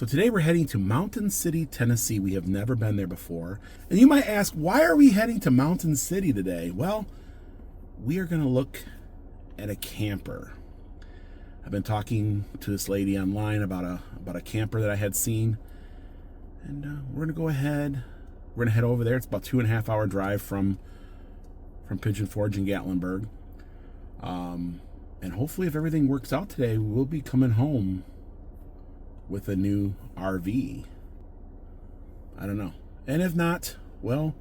So today we're heading to Mountain City, Tennessee. We have never been there before. And you might ask, why are we heading to Mountain City today? Well, we are going to look at a camper. I've been talking to this lady online about a camper that I had seen. And we're going to go ahead. We're going to head over there. It's about 2.5 hour drive from Pigeon Forge and Gatlinburg. And hopefully if everything works out today, we'll be coming home with a new RV. I don't know. And if not, well,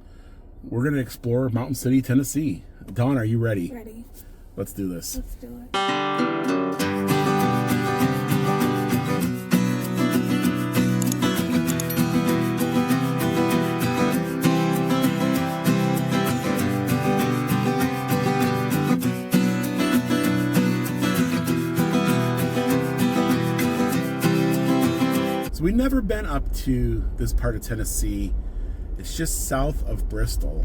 we're going to explore Mountain City, Tennessee. Dawn, are you ready? Ready. Let's do this. Let's do it. So we've never been up to this part of Tennessee. It's just south of Bristol.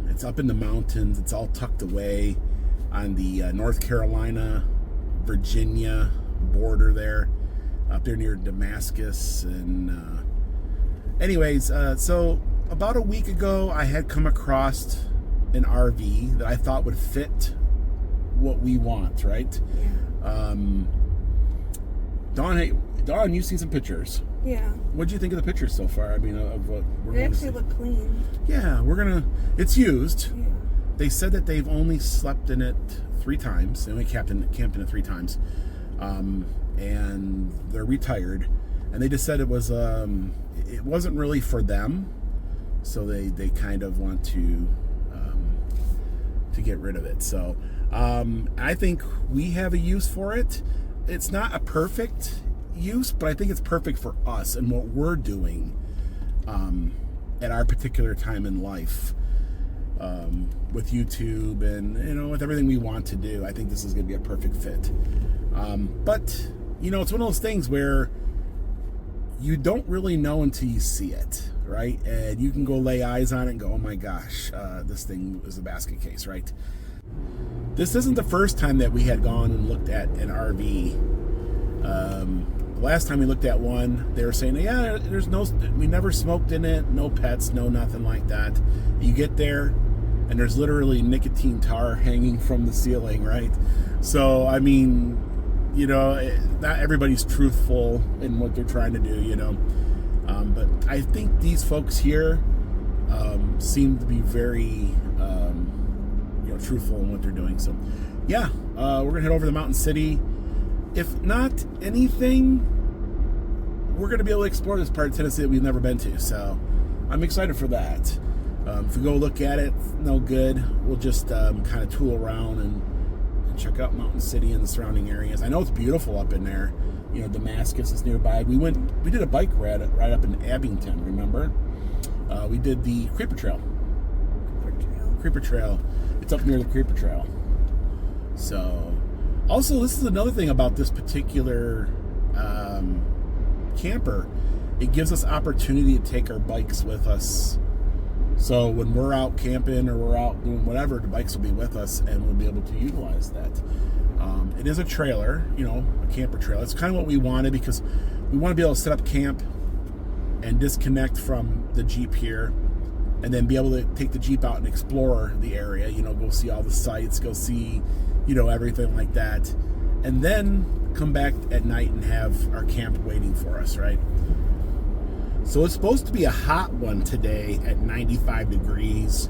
It's up in the mountains. It's all tucked away on the North Carolina, Virginia border there, up there near Damascus. And anyways, so about a week ago, I had come across an RV that I thought would fit what we want, right? Yeah. Dawn, you've seen some pictures. Yeah. What'd you think of the pictures so far? I mean, of what we're They going to see? actually look clean. Yeah, it's used. Yeah. They said that they've only slept in it 3 times. They only camped in it 3 times. And they're retired. And they just said it wasn't really for them. So they kind of want to get rid of it. So I think we have a use for it. It's not a perfect use, but I think it's perfect for us and what we're doing at our particular time in life with YouTube and with everything we want to do. I think this is going to be a perfect fit. But it's one of those things where you don't really know until you see it, right? And you can go lay eyes on it and go, oh my gosh, this thing is a basket case, right? This isn't the first time that we had gone and looked at an RV. The last time we looked at one, they were saying, yeah, we never smoked in it, no pets, no nothing like that. You get there, and there's literally nicotine tar hanging from the ceiling, right? So, I mean, not everybody's truthful in what they're trying to do, But I think these folks here seem to be very truthful in what they're doing. So yeah, we're gonna head over to Mountain City. If not anything, we're gonna be able to explore this part of Tennessee that we've never been to. So I'm excited for that. If we go look at it, no good. We'll just kind of tool around and check out Mountain City and the surrounding areas. I know it's beautiful up in there. Damascus is nearby. We did a bike ride right up in Abington, remember? We did the Creeper Trail. Creeper Trail. It's up near the Creeper Trail. So, also, this is another thing about this particular camper. It gives us opportunity to take our bikes with us. So when we're out camping or we're out doing whatever, the bikes will be with us and we'll be able to utilize that. It is a trailer, a camper trailer. It's kind of what we wanted because we want to be able to set up camp and disconnect from the Jeep here and then be able to take the Jeep out and explore the area, go see all the sights, go see, everything like that. And then come back at night and have our camp waiting for us, right? So it's supposed to be a hot one today at 95 degrees,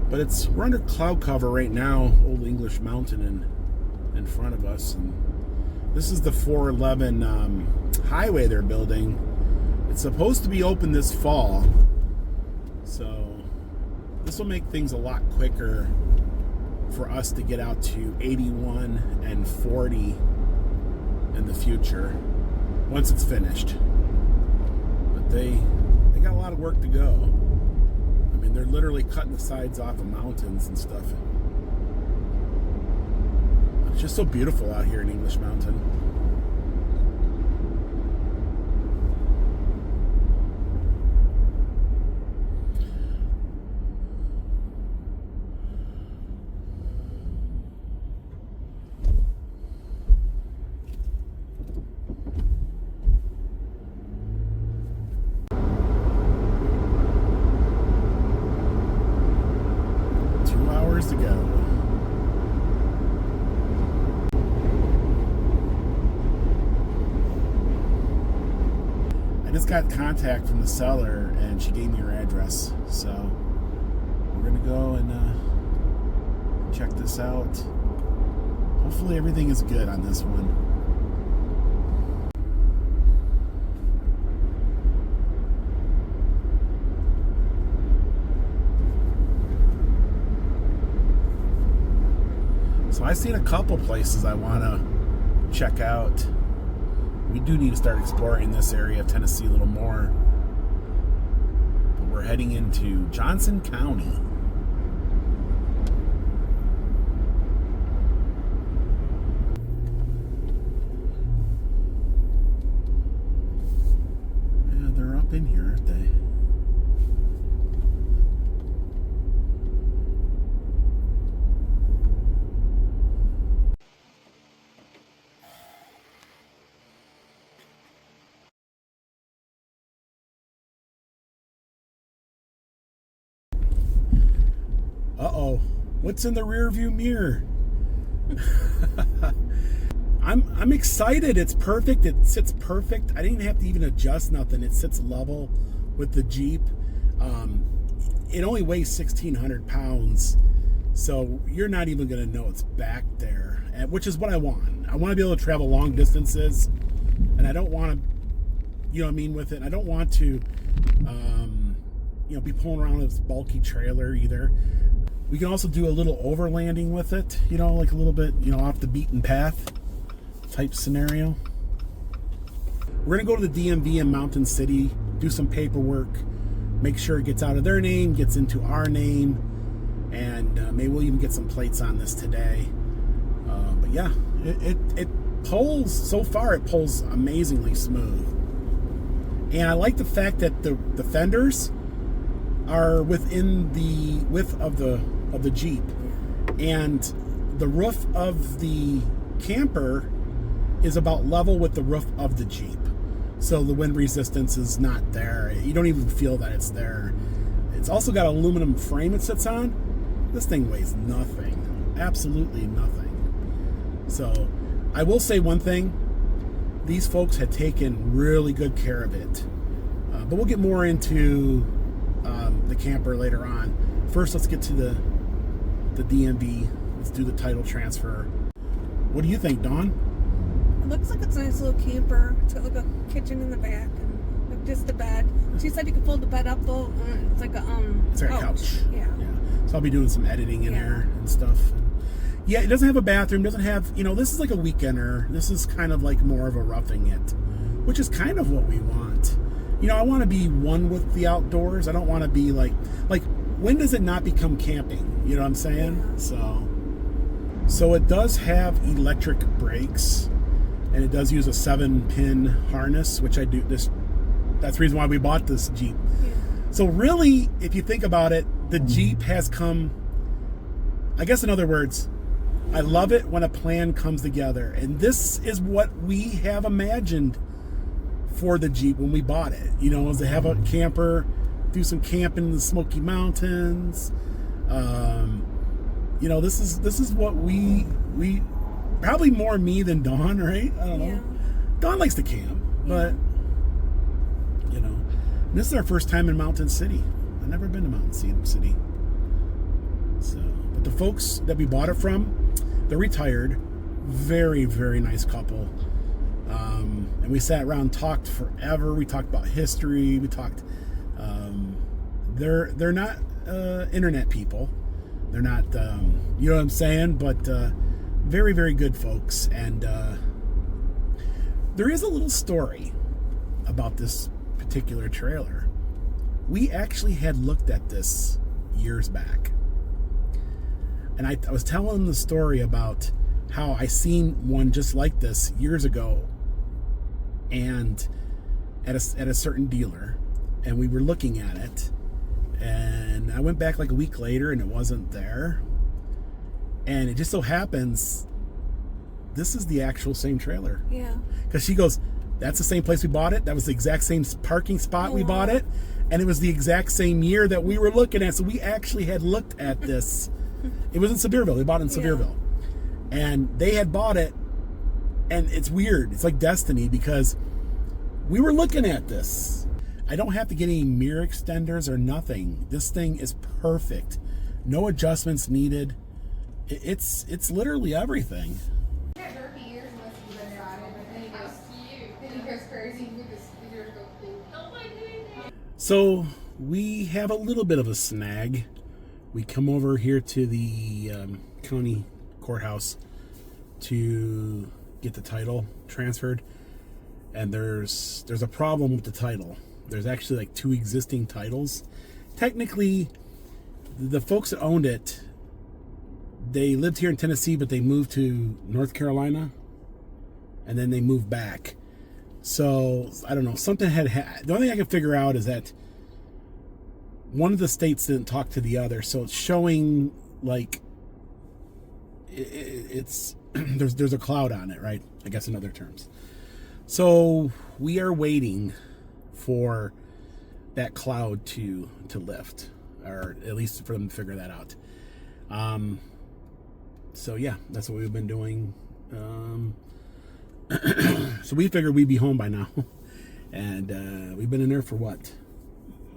but we're under cloud cover right now, Old English Mountain in front of us. And this is the 411 highway they're building. It's supposed to be open this fall. So this will make things a lot quicker for us to get out to 81 and 40 in the future once it's finished. But they got a lot of work to go. I mean, they're literally cutting the sides off of mountains and stuff. It's just so beautiful out here in English Mountain. just got contact from the seller, and she gave me her address. So we're gonna go and check this out. Hopefully everything is good on this one. So I've seen a couple places I want to check out. We do need to start exploring this area of Tennessee a little more. But we're heading into Johnson County. Yeah, they're up in here, aren't they? Uh-oh, what's in the rear view mirror? I'm excited. It's perfect. It sits perfect. I didn't have to even adjust nothing. It sits level with the Jeep. It only weighs 1,600 pounds, so you're not even going to know it's back there, which is what I want. I want to be able to travel long distances, and I don't want to, you know what I mean, with it. I don't want to, be pulling around this bulky trailer either. We can also do a little overlanding with it, like a little bit, off the beaten path type scenario. We're gonna go to the DMV in Mountain City, do some paperwork, make sure it gets out of their name, gets into our name, and maybe we'll even get some plates on this today. But yeah, it pulls, so far it pulls amazingly smooth. And I like the fact that the fenders are within the width of the Jeep, and the roof of the camper is about level with the roof of the Jeep, so the wind resistance is not there. You don't even feel that it's there. It's also got an aluminum frame it sits on. This thing weighs nothing, absolutely nothing. So I will say one thing, these folks had taken really good care of it, but we'll get more into the camper later on. First, let's get to the DMV. Let's do the title transfer. What do you think, Dawn? It looks like it's a nice little camper. It's got like a kitchen in the back and like just a bed. She said you could fold the bed up though. It's like a couch. Yeah. So I'll be doing some editing in there and stuff. Yeah, it doesn't have a bathroom. Doesn't have, this is like a weekender. This is kind of like more of a roughing it, which is kind of what we want. I want to be one with the outdoors. I don't want to be like when does it not become camping? You know what I'm saying? Yeah. So it does have electric brakes, and it does use a 7-pin harness, which I do this. That's the reason why we bought this Jeep. Yeah. So really, if you think about it, the Jeep has come, I guess in other words, I love it when a plan comes together, and this is what we have imagined for the Jeep when we bought it, is to have a camper, do some camping in the Smoky Mountains. This is what we probably more me than Dawn, right? I don't know. Yeah. Dawn likes to camp, but this is our first time in Mountain City. I've never been to Mountain City. So, but the folks that we bought it from, they're retired. Very, very nice couple. And we sat around and talked forever. We talked about history. We talked. They're not internet people. They're not. You know what I'm saying? But very, very good folks. And there is a little story about this particular trailer. We actually had looked at this years back, and I was telling the story about how I seen one just like this years ago, and at a certain dealer, and we were looking at it, and I went back like a week later and it wasn't there, and it just so happens this is the actual same trailer. Yeah. Because she goes, that's the same place we bought it. That was the exact same parking spot we bought it, and it was the exact same year that we were looking at. So we actually had looked at this. It was in Sevierville. We bought it in Sevierville. And they had bought it, and it's weird. It's like destiny, because we were looking at this. I don't have to get any mirror extenders or nothing. This thing is perfect. No adjustments needed. It's literally everything. So we have a little bit of a snag. We come over here to the county courthouse to get the title transferred, and there's a problem with the title. There's actually like 2 existing titles. Technically, the folks that owned it, they lived here in Tennessee, but they moved to North Carolina, and then they moved back. So I don't know, something had the only thing I can figure out is that one of the states didn't talk to the other, so it's showing like it's there's a cloud on it, right? I guess in other terms. So we are waiting for that cloud to lift, or at least for them to figure that out. So yeah, that's what we've been doing. So we figured we'd be home by now, and we've been in there for what?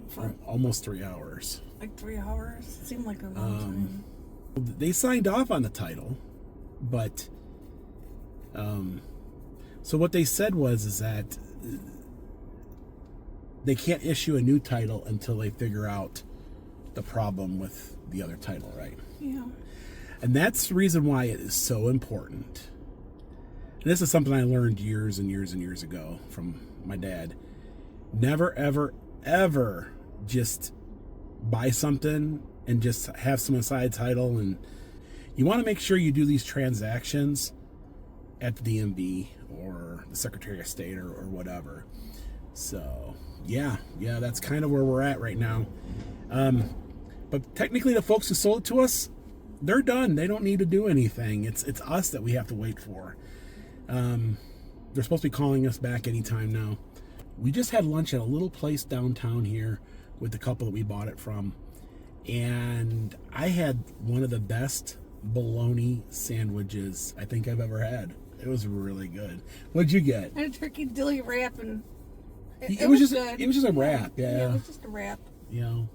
For almost 3 hours. Like 3 hours? It seemed like a long time. They signed off on the title, but so what they said is that they can't issue a new title until they figure out the problem with the other title, right? Yeah. And that's the reason why it is so important. And this is something I learned years and years and years ago from my dad. Never, ever, ever just buy something and just have some side title. And you want to make sure you do these transactions at the DMV or the Secretary of State or whatever. So yeah, that's kind of where we're at right now. But technically the folks who sold it to us, they're done. They don't need to do anything. It's us that we have to wait for. They're supposed to be calling us back anytime now. We just had lunch at a little place downtown here with the couple that we bought it from, and I had one of the best bologna sandwiches I think I've ever had. It was really good. What'd you get? I had a turkey dilly wrap, and it was just good. It was just a wrap. Yeah, it was just a wrap. Yeah.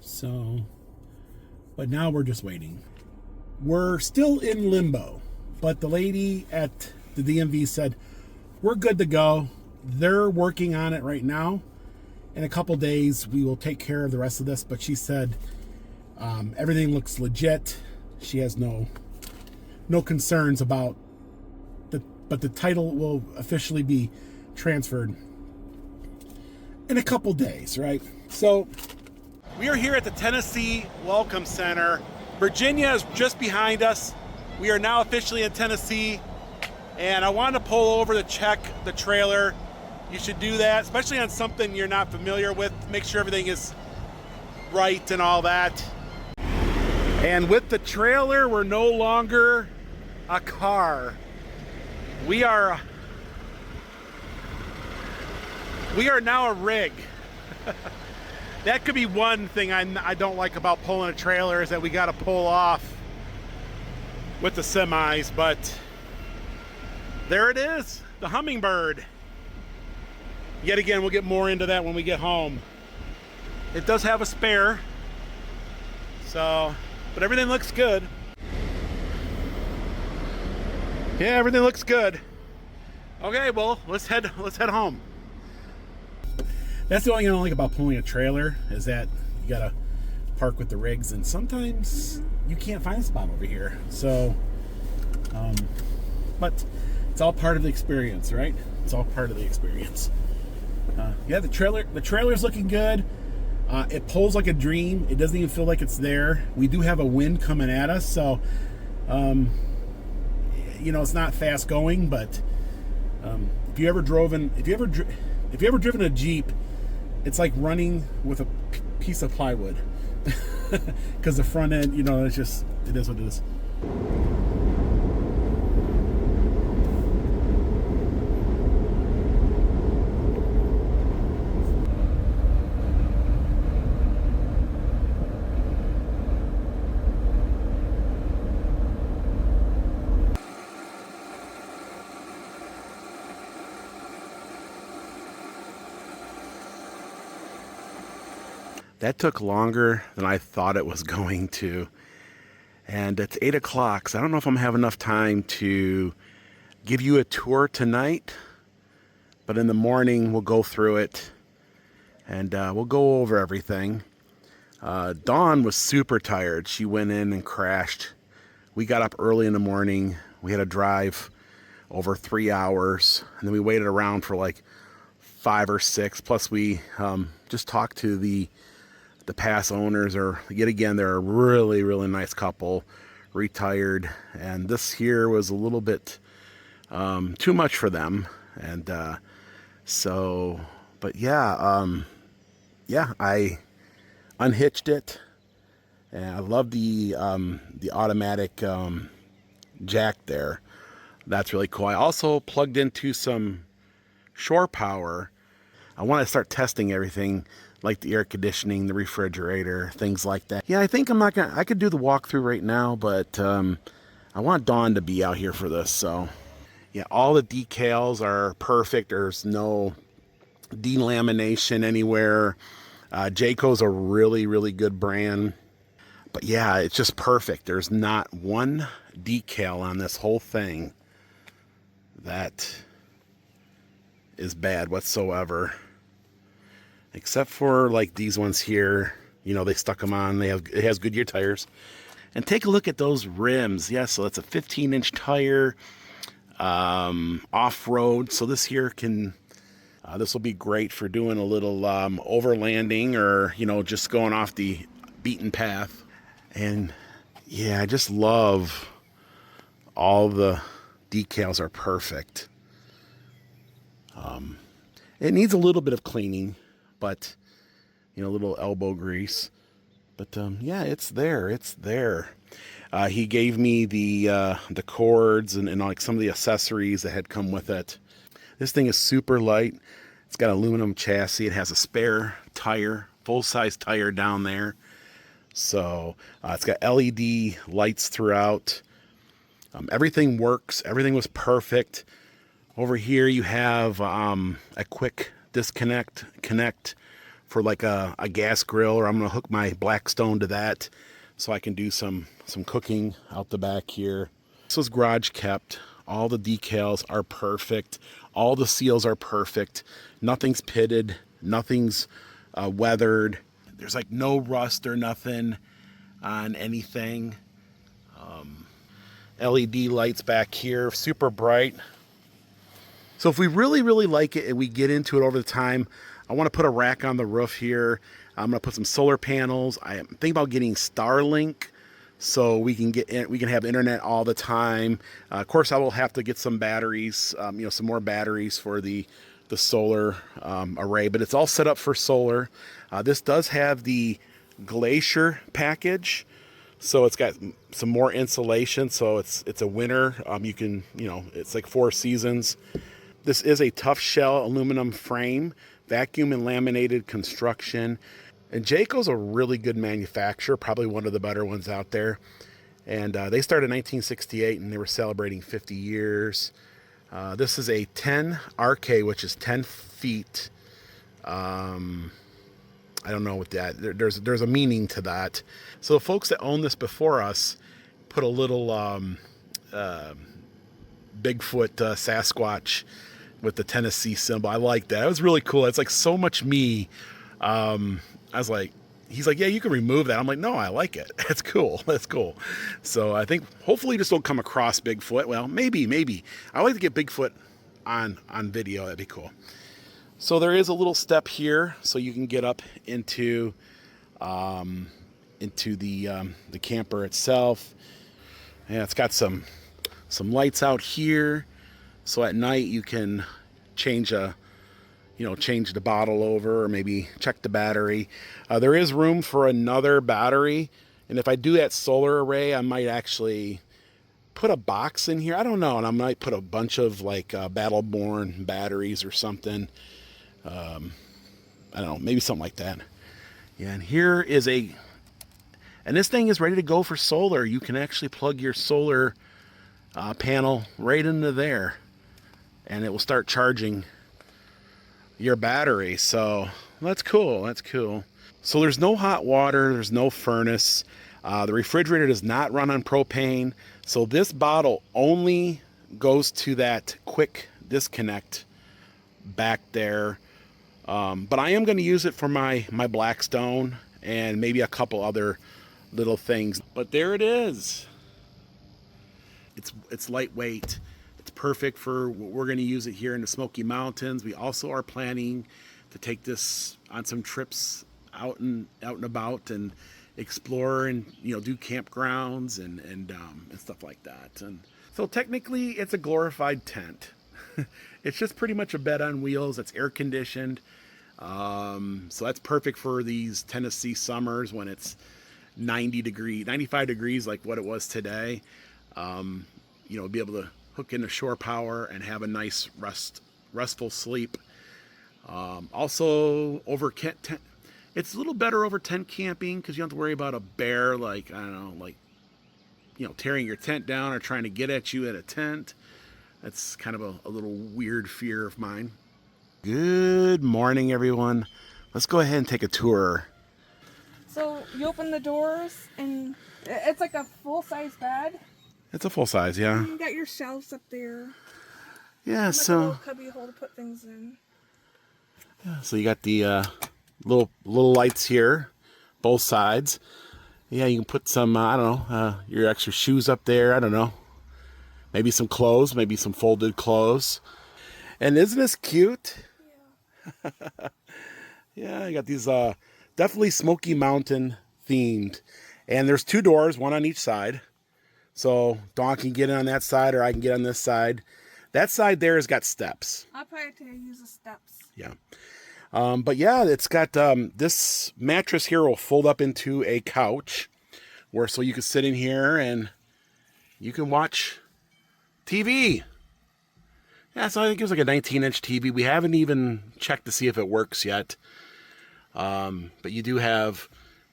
So, but now we're just waiting. We're still in limbo, but the lady at the DMV said we're good to go. They're working on it right now. In a couple days, we will take care of the rest of this. But she said everything looks legit. She has no concerns about but the title will officially be transferred in a couple days, right? So we are here at the Tennessee Welcome Center. Virginia is just behind us. We are now officially in Tennessee, and I wanted to pull over to check the trailer. You should do that, especially on something you're not familiar with. Make sure everything is right and all that. And with the trailer, we're no longer a car. We are now a rig. That could be one thing I don't like about pulling a trailer, is that we got to pull off with the semis, but there it is, the Hummingbird. Yet again, we'll get more into that when we get home. It does have a spare, so, but everything looks good. Yeah, everything looks good. Okay, well, let's head home. That's the only thing I don't like about pulling a trailer, is that you gotta park with the rigs, and sometimes you can't find a spot over here. So, but it's all part of the experience, right? It's all part of the experience. Yeah, the trailer's looking good. It pulls like a dream. It doesn't even feel like it's there. We do have a wind coming at us, so it's not fast going. But if you ever driven a Jeep, it's like running with a piece of plywood, because the front end, it is what it is. That took longer than I thought it was going to. And it's 8 o'clock, so I don't know if I'm going to have enough time to give you a tour tonight. But in the morning, we'll go through it, and we'll go over everything. Dawn was super tired. She went in and crashed. We got up early in the morning. We had to drive over 3 hours, and then we waited around for like 5 or 6. Plus, we just talked to the past owners, or yet again, they're a really, really nice couple, retired, and this here was a little bit too much for them, and so, but yeah, I unhitched it, and I love the automatic jack there. That's really cool. I also plugged into some shore power. I want to start testing everything, like the air conditioning, the refrigerator, things like that. Yeah, I think I could do the walkthrough right now, but I want Dawn to be out here for this. So yeah, all the decals are perfect. There's no delamination anywhere. Jayco's a really, really good brand. But yeah, it's just perfect. There's not one decal on this whole thing that is bad whatsoever. Except for like these ones here, you know, they stuck them on. It has Goodyear tires. And take a look at those rims. Yeah, so it's a 15-inch tire, off-road. So this here this will be great for doing a little overlanding, or, you know, just going off the beaten path. And yeah, I just love all the decals are perfect. It needs a little bit of cleaning, but, you know, a little elbow grease. But yeah, it's there. It's there. He gave me the cords and like some of the accessories that had come with it. This thing is super light. It's got aluminum chassis. It has a spare tire, full-size tire down there. So it's got LED lights throughout. Everything works. Everything was perfect. Over here you have a quick connect for like a gas grill, or I'm going to hook my Blackstone to that so I can do some cooking out the back here. This was garage kept. All the decals are perfect. All the seals are perfect. Nothing's pitted. Nothing's weathered. There's like no rust or nothing on anything. LED lights back here, super bright. So if we really, really like it and we get into it over the time, I want to put a rack on the roof here. I'm going to put some solar panels. I am thinking about getting Starlink so we can have internet all the time. Of course, I will have to get some batteries, some more batteries for the solar array, but it's all set up for solar. This does have the Glacier package, so it's got some more insulation. So it's a winter. It's like 4 seasons. This is a tough shell aluminum frame, vacuum and laminated construction. And Jayco's a really good manufacturer, probably one of the better ones out there. And they started in 1968, and they were celebrating 50 years. This is a 10 RK, which is 10 feet. I don't know what that. There's a meaning to that. So the folks that own this before us put a little Bigfoot Sasquatch with the Tennessee symbol. I like that. It was really cool. It's like so much me. I was like, he's like, yeah, you can remove that. I'm like, no, I like it. That's cool. That's cool. So I think hopefully this will come across Bigfoot. Well, maybe. I like to get Bigfoot on video. That'd be cool. So there is a little step here so you can get up into the camper itself. Yeah, it's got some lights out here. So at night you can change the bottle over, or maybe check the battery. There is room for another battery. And if I do that solar array, I might actually put a box in here. I don't know. And I might put a bunch of like Battleborn batteries or something. I don't know, maybe something like that. Yeah, and here is and this thing is ready to go for solar. You can actually plug your solar panel right into there, and it will start charging your battery. So that's cool. So there's no hot water, there's no furnace. The refrigerator does not run on propane. So this bottle only goes to that quick disconnect back there. But I am going to use it for my Blackstone and maybe a couple other little things. But there it is. It's lightweight. It's perfect for what we're going to use it here in the Smoky Mountains. We also are planning to take this on some trips out and about and explore and do campgrounds and stuff like that. And so technically it's a glorified tent. It's just pretty much a bed on wheels. It's air conditioned. So that's perfect for these Tennessee summers when it's 95 degrees like what it was today. Be able to hook into shore power and have a nice restful sleep. Also over tent, it's a little better over tent camping because you don't have to worry about a bear tearing your tent down or trying to get at you in a tent. That's kind of a little weird fear of mine. Good morning, everyone. Let's go ahead and take a tour. So you open the doors and it's like a full-size bed. It's a full size, yeah. And you got your shelves up there. Yeah, Like so a little cubby hole to put things in. yeah, so you got the little lights here, both sides. Yeah, you can put some your extra shoes up there. I don't know. Maybe some clothes, maybe some folded clothes. And isn't this cute? Yeah. Yeah, you got these definitely Smoky Mountain themed. And there's 2 doors, one on each side. So Dawn can get in on that side or I can get on this side. That side there has got steps. I'll probably have to use the steps. Yeah. But yeah, it's got this mattress here will fold up into a couch so you can sit in here and you can watch TV. Yeah, so I think it was like a 19-inch TV. We haven't even checked to see if it works yet. But you do have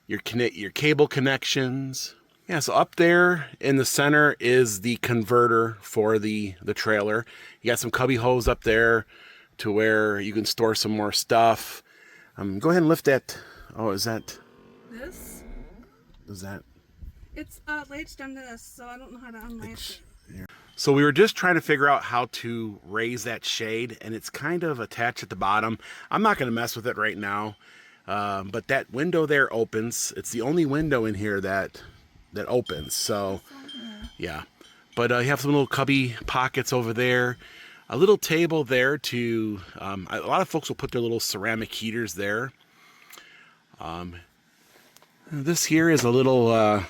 your cable connections. Yeah, so up there in the center is the converter for the trailer. You got some cubby holes up there to where you can store some more stuff. Go ahead and lift that. Oh, is that? This? Is that? It's latched onto this, so I don't know how to unlatch it. So we were just trying to figure out how to raise that shade, and it's kind of attached at the bottom. I'm not going to mess with it right now, but that window there opens. It's the only window in here that opens. So yeah, but you have some little cubby pockets over there, a little table there to a lot of folks will put their little ceramic heaters there. This here is a little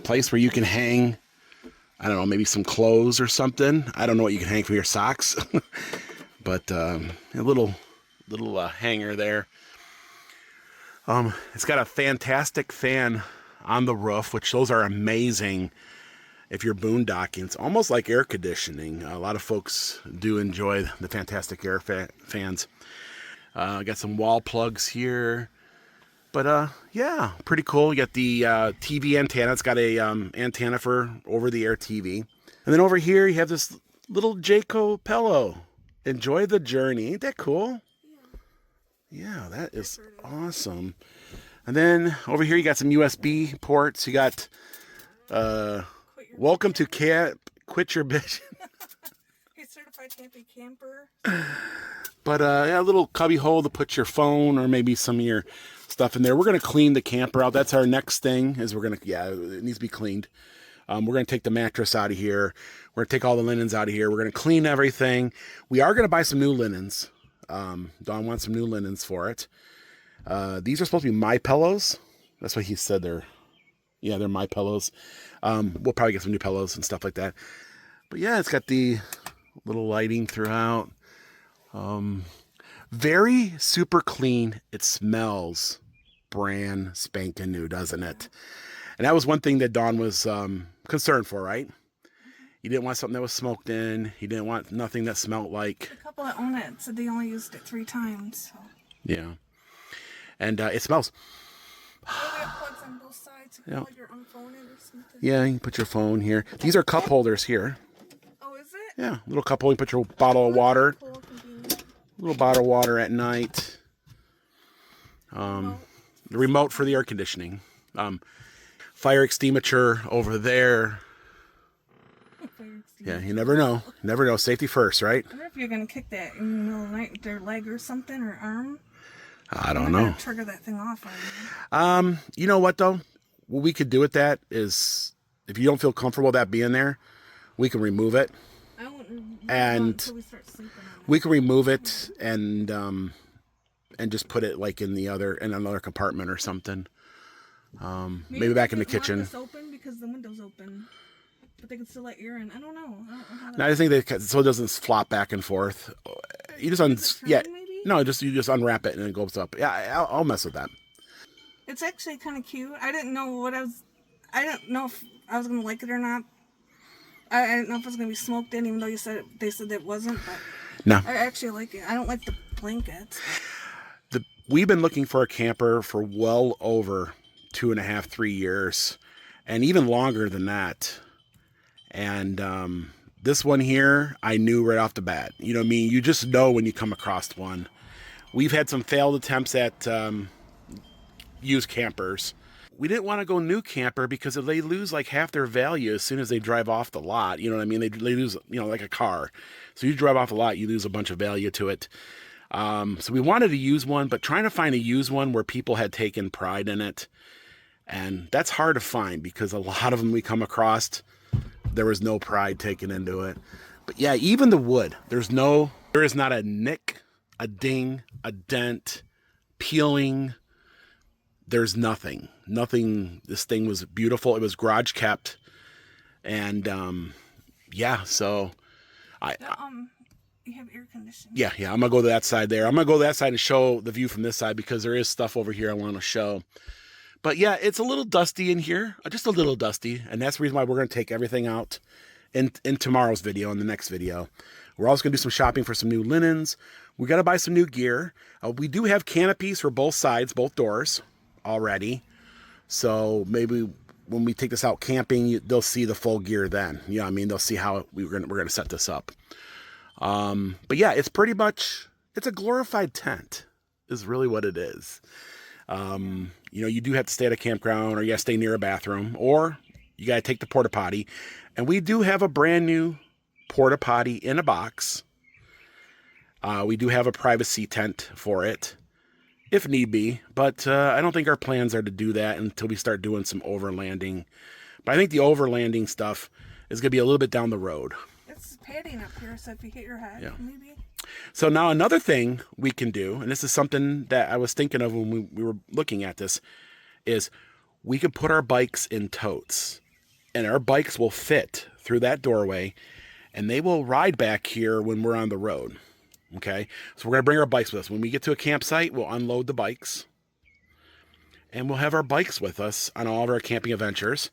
place where you can hang, I don't know, maybe some clothes or something. I don't know what you can hang from your socks, but a little hanger there. It's got a fantastic fan on the roof, which those are amazing if you're boondocking. It's almost like air conditioning. A lot of folks do enjoy the fantastic air fans. Got some wall plugs here. But yeah, pretty cool. You got the TV antenna. It's got a antenna for over-the-air TV. And then over here you have this little Jayco pillow. Enjoy the journey. Ain't that cool? Yeah, that is awesome. And then over here you got some USB ports. You got welcome to camp. Quit your bitch. He's certified camping camper. But yeah, a little cubby hole to put your phone or maybe some of your stuff in there. We're going to clean the camper out. That's our next thing is it needs to be cleaned. We're going to take the mattress out of here. We're going to take all the linens out of here. We're going to clean everything. We are going to buy some new linens. Dawn wants some new linens for it. These are supposed to be my pillows. That's what he said. They're my pillows. We'll probably get some new pillows and stuff like that. But yeah, it's got the little lighting throughout. Very super clean. It smells brand spanking new, doesn't it? And that was one thing that Dawn was concerned for, right? You didn't want something that was smoked in. You didn't want nothing that smelled like. The couple that own it said they only used it 3 times. So. Yeah, and it smells. Oh, they have plugs on both sides. You can plug your own phone in or something. Yeah, you can put your phone here. These are cup holders here. Oh, is it? Yeah, little cup holder. You put your bottle of water. Cool, convenient. Little bottle of water at night. Well, The remote for the air conditioning. Fire extinguisher over there. Yeah, you never know. Never know. Safety first, right? I wonder if you're gonna kick that in the middle of the night with their leg or something or arm. I don't know. Trigger that thing off. You know what though? What we could do with that is, if you don't feel comfortable with that being there, we can remove it. I won't. And until we start sleeping on it. we can remove it and just put it like in another compartment or something. Maybe back in the kitchen. This open because the window's open, but they can still let air in. I don't know. I just think so it doesn't flop back and forth. You just maybe? No, you just unwrap it and it goes up. Yeah, I'll mess with that. It's actually kind of cute. I didn't know if I was gonna like it or not. I didn't know if it was gonna be smoked in, even though they said it wasn't. But no, I actually like it. I don't like the blankets. We've been looking for a camper for well over 2.5, 3 years, and even longer than that. And this one here, I knew right off the bat. You know what I mean? You just know when you come across one. We've had some failed attempts at used campers. We didn't want to go new camper because they lose like half their value as soon as they drive off the lot. You know what I mean? They lose, like a car. So you drive off the lot, you lose a bunch of value to it. So we wanted to use one, but trying to find a used one where people had taken pride in it. And that's hard to find because a lot of them we come across, there was no pride taken into it. But yeah, even the wood, there is not a nick, a ding, a dent, peeling. There's nothing. This thing was beautiful. It was garage kept. And so you have air conditioning. Yeah, I'm gonna go to that side there. I'm gonna go to that side and show the view from this side because there is stuff over here I want to show. But yeah, it's a little dusty in here, just a little dusty, and that's the reason why we're gonna take everything out in tomorrow's video, in the next video. We're also gonna do some shopping for some new linens. We gotta buy some new gear. We do have canopies for both sides, both doors already. So maybe when we take this out camping, they'll see the full gear then. You know what I mean? They'll see how we're gonna set this up. But yeah, it's a glorified tent is really what it is. You do have to stay at a campground, or you gotta stay near a bathroom, or you gotta take the porta potty. And we do have a brand new porta potty in a box. We do have a privacy tent for it, if need be, but I don't think our plans are to do that until we start doing some overlanding. But I think the overlanding stuff is gonna be a little bit down the road. It's padding up here, so if you hit your head, maybe. So now another thing we can do, and this is something that I was thinking of when we were looking at this, is we can put our bikes in totes, and our bikes will fit through that doorway, and they will ride back here when we're on the road. Okay, so we're going to bring our bikes with us. When we get to a campsite, we'll unload the bikes, and we'll have our bikes with us on all of our camping adventures.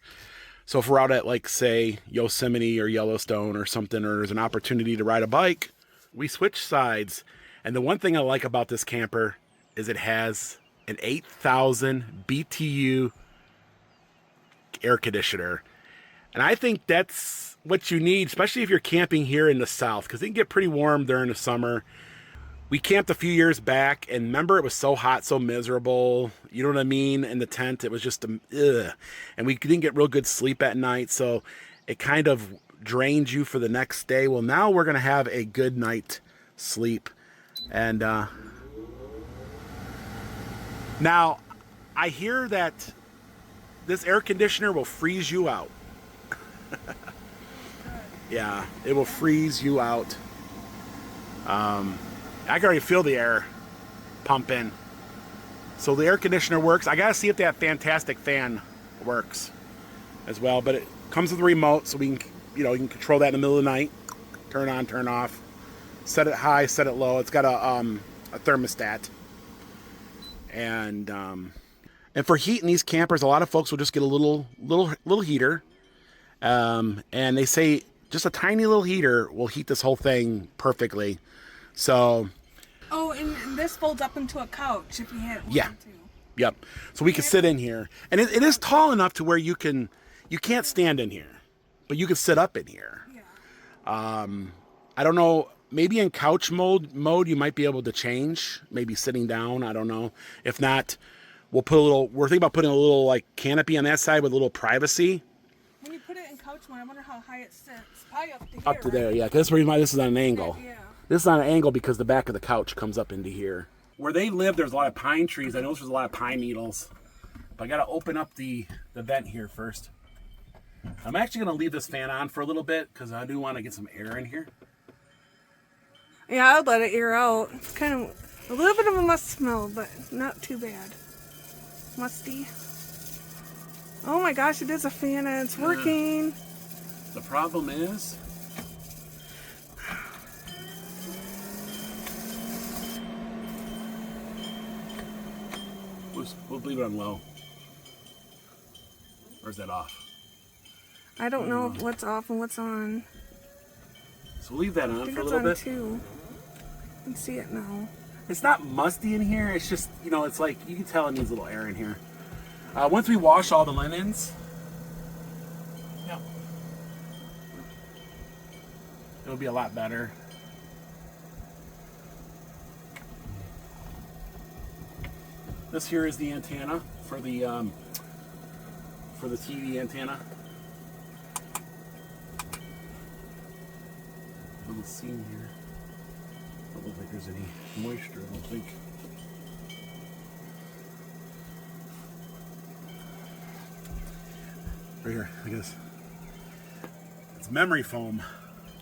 So if we're out at, like, say, Yosemite or Yellowstone or something, or there's an opportunity to ride a bike, we switch sides. And the one thing I like about this camper is it has an 8,000 BTU air conditioner. And I think that's what you need, especially if you're camping here in the South, because it can get pretty warm during the summer. We camped a few years back, and remember, it was so hot, so miserable. You know what I mean? In the tent, it was just ugh. And we didn't get real good sleep at night, so it kind of drained you for the next day. Well, now we're going to have a good night sleep. And now, I hear that this air conditioner will freeze you out. Yeah, it will freeze you out. I can already feel the air pumping. So the air conditioner works. I gotta see if that fantastic fan works as well. But it comes with a remote, so we can, you can control that in the middle of the night. Turn on, turn off. Set it high, set it low. It's got a thermostat. And for heat in these campers, a lot of folks will just get a little heater. And they say just a tiny little heater will heat this whole thing perfectly. So. Oh, and this folds up into a couch if you had one. Yeah. Too. Yep. So we can sit in here, and it is tall enough to where you can't stand in here, but you can sit up in here. Yeah. I don't know. Maybe in couch mode you might be able to change. Maybe sitting down. I don't know. If not, we'll put a little, we're thinking about putting a little like canopy on that side with a little privacy. When you put it in couch mode, I wonder how high it sits. Probably up to here. Up to there, yeah. Because this is on an angle. Yeah. This is on an angle because the back of the couch comes up into here. Where they live, there's a lot of pine trees. I know there's a lot of pine needles. But I got to open up the vent here first. I'm actually going to leave this fan on for a little bit because I do want to get some air in here. Yeah, I would let it air out. It's kind of a little bit of a must smell, but not too bad. Musty. Oh my gosh, it is a fan and it's working. The problem is, we'll leave it on low. Or is that off? I don't know what's off and what's on. So we'll leave that I on think for a it's little on bit. too. I can see it now. It's not musty in here. It's just, you know, it's like, you can tell it needs a little air in here. Once we wash all the linens, yeah, it'll be a lot better. This here is the antenna for the TV antenna. Little seam here. Don't look like there's any moisture, I don't think. Right here, I guess. It's memory foam.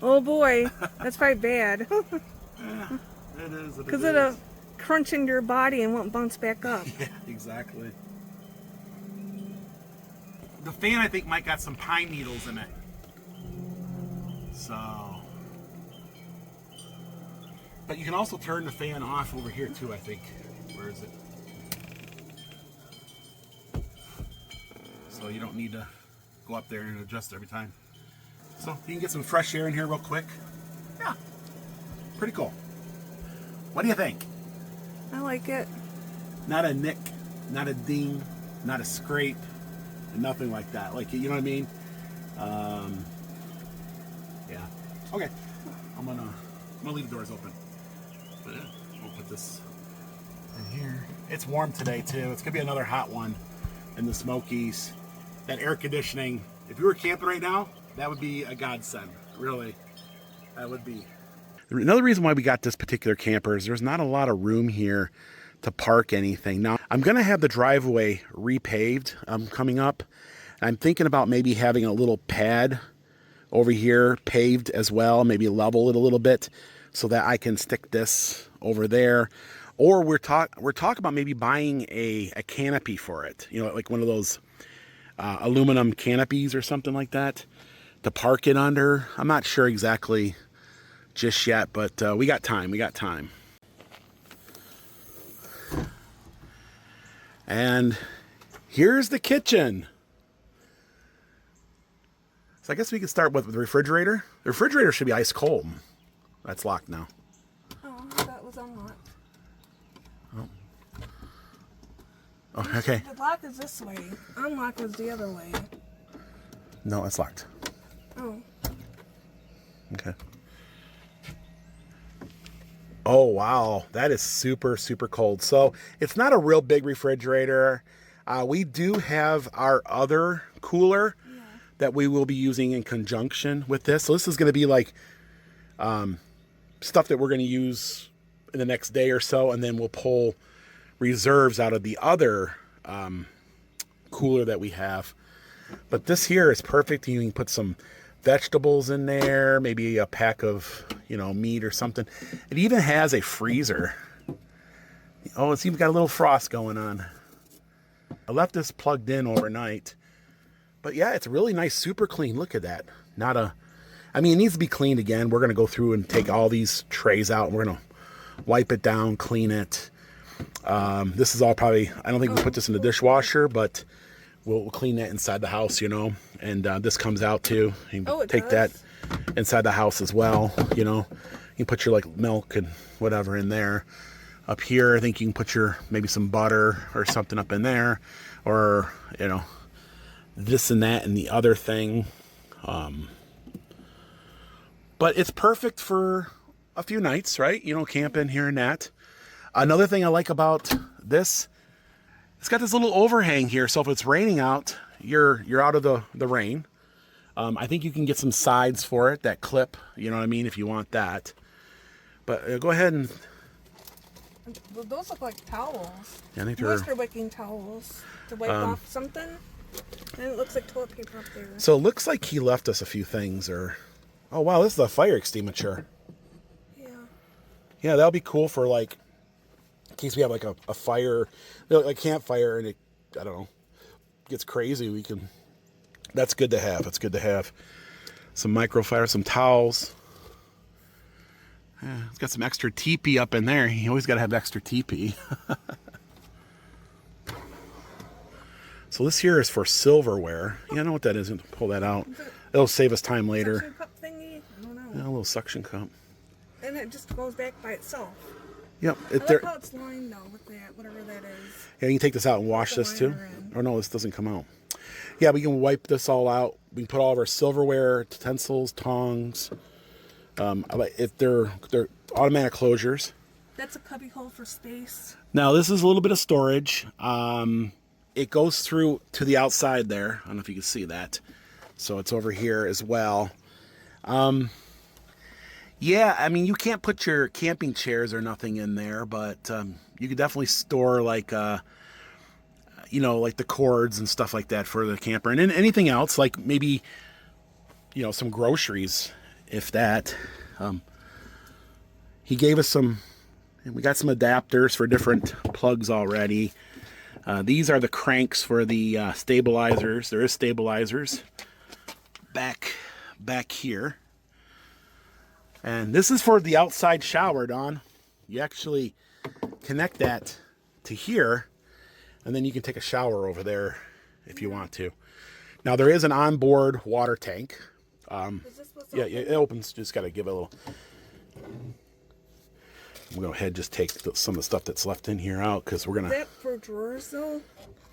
Oh boy, that's probably bad. Yeah, it is. Because it'll crunch into your body and won't bounce back up. Yeah, exactly. The fan, I think, might got some pine needles in it. So. But you can also turn the fan off over here too, I think. Where is it? So you don't need to go up there and adjust every time. So you can get some fresh air in here real quick. Yeah, pretty cool. What do you think? I like it. Not a nick, not a ding, not a scrape, nothing like that. Like, you know what I mean? Yeah. Okay. I'm gonna leave the doors open. But yeah, we'll put this in here. It's warm today too. It's gonna be another hot one in the Smokies. That air conditioning, if you were camping right now, that would be a godsend. Really, that would be. Another reason why we got this particular camper is there's not a lot of room here to park anything. Now, I'm gonna have the driveway repaved coming up. I'm thinking about maybe having a little pad over here paved as well, maybe level it a little bit so that I can stick this over there. Or we're talking about maybe buying a canopy for it, you know, like one of those aluminum canopies or something like that to park it under. I'm not sure exactly just yet, but we got time. And here's the kitchen. So I guess we could start with the refrigerator. The refrigerator should be ice cold. That's locked now. Oh, that was unlocked. Oh, okay. The lock is this way. Unlock was the other way. No, it's locked. Oh. Okay. Oh, wow. That is super, super cold. So it's not a real big refrigerator. We do have our other cooler that we will be using in conjunction with this. So this is going to be like stuff that we're going to use in the next day or so, and then we'll pull reserves out of the other cooler that we have. But this here is perfect. You can put some vegetables in there, maybe a pack of, you know, meat or something. It even has a freezer. Oh, it's even got a little frost going on. I left this plugged in overnight. But yeah, it's really nice, super clean. Look at that. I mean, it needs to be cleaned again. We're going to go through and take all these trays out, and we're going to wipe it down, clean it. This is all probably, I don't think we'll put this in the dishwasher, but we'll clean that inside the house, you know. And this comes out too. You can take that inside the house as well, you know. You can put your like milk and whatever in there. Up here, I think you can put your maybe some butter or something up in there, or, you know, this and that and the other thing. But it's perfect for a few nights, right? You know, camping here and that. Another thing I like about this It's got this little overhang here, so if it's raining out, you're out of the rain. I think you can get some sides for it that clip, you know what I mean, if you want that. But go ahead and... Well, those look like towels. Yeah, I think they're... Moisture wicking towels to wipe off something. And it looks like toilet paper up there. So it looks like he left us a few things, or... Oh, wow, this is a fire extinguisher. Yeah. Yeah, that'll be cool for, like, in case we have, like, a fire, like a campfire, and it, I don't know, gets crazy, we can... That's good to have. It's good to have some microfire, some towels. Yeah, it's got some extra teepee up in there. You always got to have extra teepee. So this here is for silverware. Yeah, I know what that is. Pull that out. It'll save us time later. Suction cup thingy? I don't know. Yeah, a little suction cup. And it just goes back by itself. Yep. I like how it's lined though with that, whatever that is. Yeah, you can take this out and wash this too. Or no, this doesn't come out. Yeah, we can wipe this all out. We can put all of our silverware, utensils, tongs. If they're automatic closures. That's a cubby hole for space. Now this is a little bit of storage. It goes through to the outside there. I don't know if you can see that. So it's over here as well. Yeah, I mean, you can't put your camping chairs or nothing in there, but you could definitely store like, you know, like the cords and stuff like that for the camper. And anything else, like maybe, you know, some groceries, if that. He gave us some, we got some adapters for different plugs already. These are the cranks for the stabilizers. There is stabilizers back here. And this is for the outside shower, Don. You actually connect that to here, and then you can take a shower over there if you want to. Now there is an onboard water tank. Yeah, it opens. Just got to give it a little. We'll go ahead and just take some of the stuff that's left in here out because we're gonna. Is that for drawers though?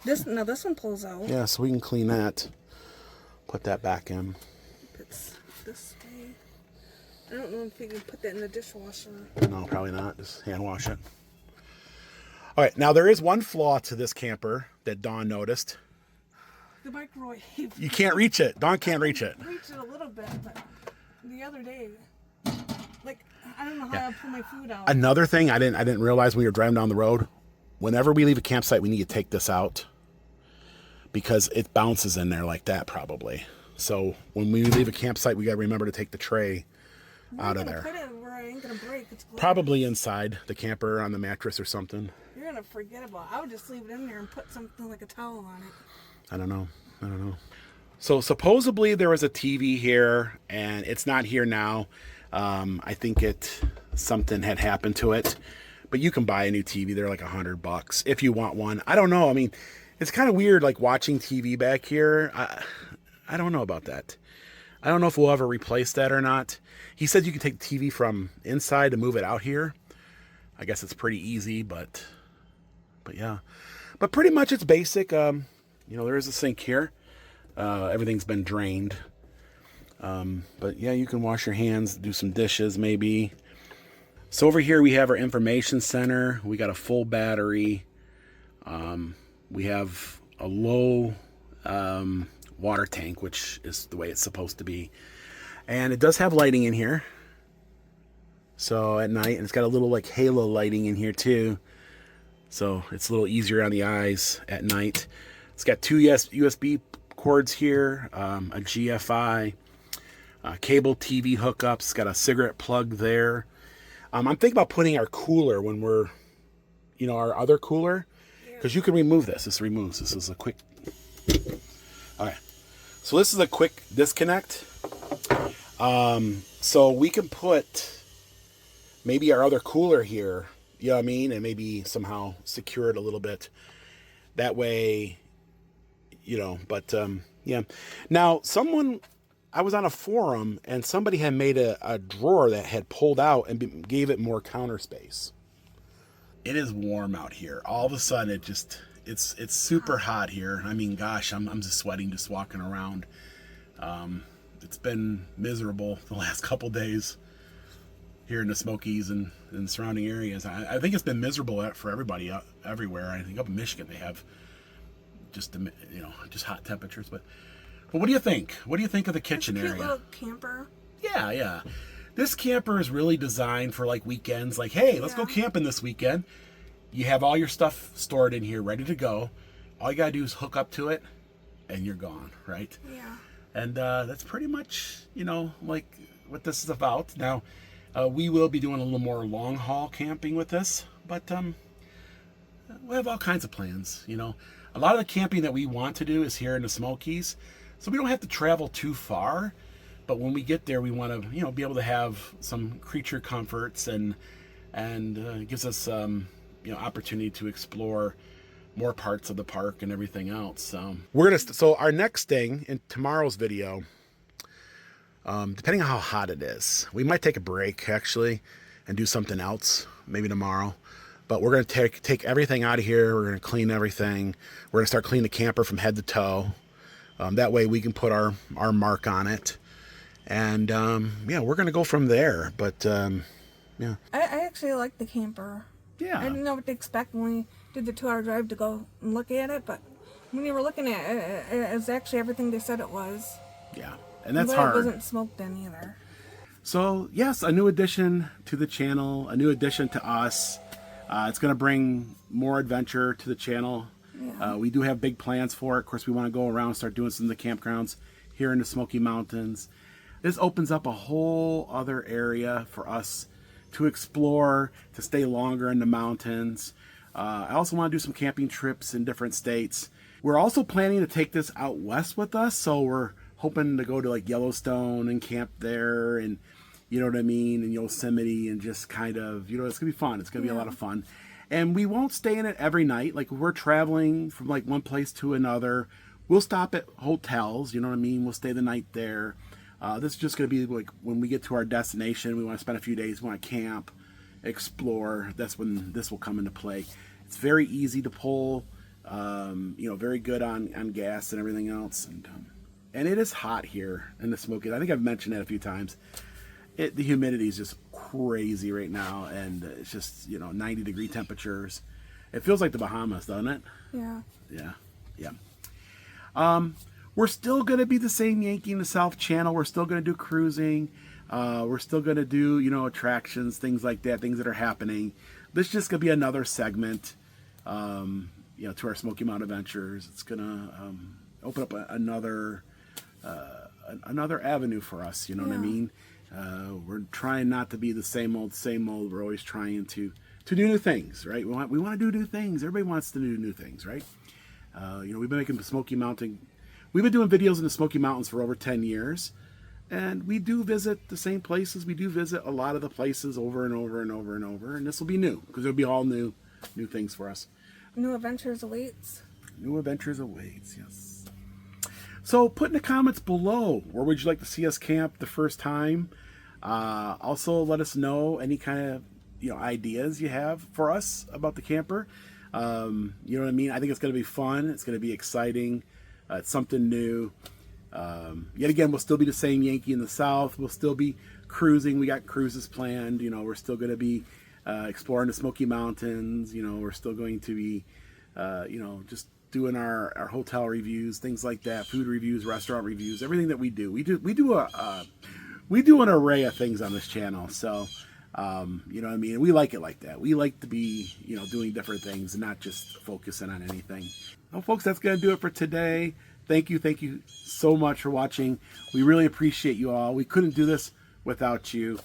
This one pulls out. Yeah, so we can clean that. Put that back in. It's this way. I don't know if we can put that in the dishwasher. No, probably not. Just hand wash it. All right, now there is one flaw to this camper that Dawn noticed. The microwave. You can't reach it. Dawn can't reach it. I reached it a little bit, but the other day, like, I don't know how I pull my food out. Another thing I didn't realize when we were driving down the road, whenever we leave a campsite, we need to take this out because it bounces in there like that probably. So when we leave a campsite, we got to remember to take the tray out of there. Put it where I ain't gonna break. It's Probably inside the camper on the mattress or something. You're gonna forget about it. I would just leave it in there and put something like a towel on it. I don't know. So supposedly there was a TV here, and it's not here now. I think something had happened to it, but you can buy a new TV. They're like $100 if you want one. I don't know. I mean, it's kind of weird, like watching TV back here. I don't know about that. I don't know if we'll ever replace that or not. He said you can take the TV from inside and move it out here. I guess it's pretty easy, but yeah. But pretty much it's basic. You know, there is a sink here. Everything's been drained. But yeah, you can wash your hands, do some dishes maybe. So over here we have our information center. We got a full battery. We have a low water tank, which is the way it's supposed to be. And it does have lighting in here. So at night, and it's got a little like halo lighting in here too. So it's a little easier on the eyes at night. It's got two USB cords here, a GFI, cable TV hookups. It's got a cigarette plug there. I'm thinking about putting our cooler when we're, you know, our other cooler, because you can remove this. This removes. This is a quick. All right. So this is a quick disconnect. So we can put maybe our other cooler here, you know what I mean? And maybe somehow secure it a little bit. That way, you know, but yeah. Now, I was on a forum and somebody had made a drawer that had pulled out and gave it more counter space. It is warm out here. All of a sudden, it's super hot here. I mean, gosh, I'm just sweating just walking around. It's been miserable the last couple days. here in the Smokies and surrounding areas. I think it's been miserable for everybody everywhere. I think up in Michigan they have just hot temperatures. But what do you think? What do you think of the kitchen It's a area? cute little camper. Yeah. This camper is really designed for like weekends. Like, hey, let's go camping this weekend. You have all your stuff stored in here, ready to go. All you gotta do is hook up to it, and you're gone, right? Yeah. And that's pretty much, like what this is about. Now, we will be doing a little more long haul camping with this, but we have all kinds of plans. A lot of the camping that we want to do is here in the Smokies, so we don't have to travel too far. But when we get there, we want to, be able to have some creature comforts and it gives us, opportunity to explore more parts of the park and everything else. So our next thing in tomorrow's video, depending on how hot it is, we might take a break actually and do something else maybe tomorrow. But we're going to take everything out of here. We're going to clean everything. We're going to start cleaning the camper from head to toe. That way we can put our mark on it. And we're going to go from there. But I actually like the camper. Yeah. I didn't know what to expect when we did the 2-hour drive to go and look at it, but when you were looking at it, it was actually everything they said it was. Yeah, and that's hard. hard. It wasn't smoked in either. So yes, a new addition to the channel, a new addition to us. It's going to bring more adventure to the channel. Yeah. We do have big plans for it. Of course, we want to go around and start doing some of the campgrounds here in the Smoky Mountains. This opens up a whole other area for us to explore, to stay longer in the mountains. I also want to do some camping trips in different states. We're also planning to take this out west with us, so we're hoping to go to like Yellowstone and camp there, and you know what I mean, and Yosemite, and just kind of, it's gonna be fun. It's gonna be a lot of fun. And we won't stay in it every night. Like, if we're traveling from like one place to another, we'll stop at hotels, you know what I mean? We'll stay the night there. This is just going to be like when we get to our destination, we want to spend a few days, we want to camp, explore. That's when this will come into play. It's very easy to pull, very good on gas and everything else. And it is hot here in the Smokies. I think I've mentioned that a few times. The humidity is just crazy right now, and it's just, 90-degree temperatures. It feels like the Bahamas, doesn't it? Yeah. We're still going to be the same Yankee in the South channel. We're still going to do cruising. We're still going to do, attractions, things like that, things that are happening. This is just going to be another segment, to our Smoky Mountain Adventures. It's going to open up another avenue for us, what I mean? We're trying not to be the same old. We're always trying to do new things, right? We want to do new things. Everybody wants to do new things, right? We've been making the Smoky Mountain. We've been doing videos in the Smoky Mountains for over 10 years, and we do visit the same places. We do visit a lot of the places over and over and over and over, and this will be new, because it'll be all new things for us. New adventures awaits. New adventures awaits, yes. So put in the comments below, where would you like to see us camp the first time? Also, let us know any kind of ideas you have for us about the camper. You know what I mean? I think it's going to be fun. It's going to be exciting. It's something new. Yet again, we'll still be the same Yankee in the South. We'll still be cruising. We got cruises planned. We're still going to be exploring the Smoky Mountains. We're still going to be, just doing our hotel reviews, things like that, food reviews, restaurant reviews, everything that we do. We do an array of things on this channel. So, you know what I mean? We like it like that. We like to be, doing different things and not just focusing on anything. Well, folks, that's going to do it for today. Thank you so much for watching. We really appreciate you all. We couldn't do this without you.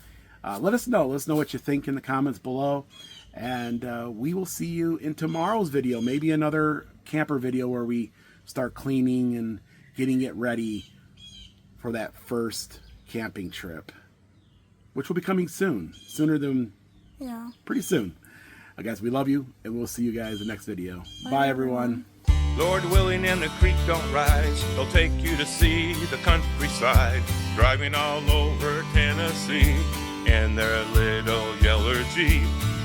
Let us know what you think in the comments below. And we will see you in tomorrow's video. Maybe another camper video where we start cleaning and getting it ready for that first camping trip, which will be coming soon. Pretty soon. Guys, we love you, and we'll see you guys in the next video. Bye everyone. Lord willing and the creek don't rise, they'll take you to see the countryside, driving all over Tennessee in their little yellow Jeep.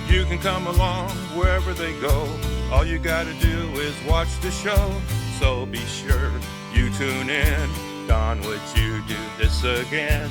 You can come along wherever they go, all you gotta do is watch the show, so be sure you tune in. Don, would you do this again?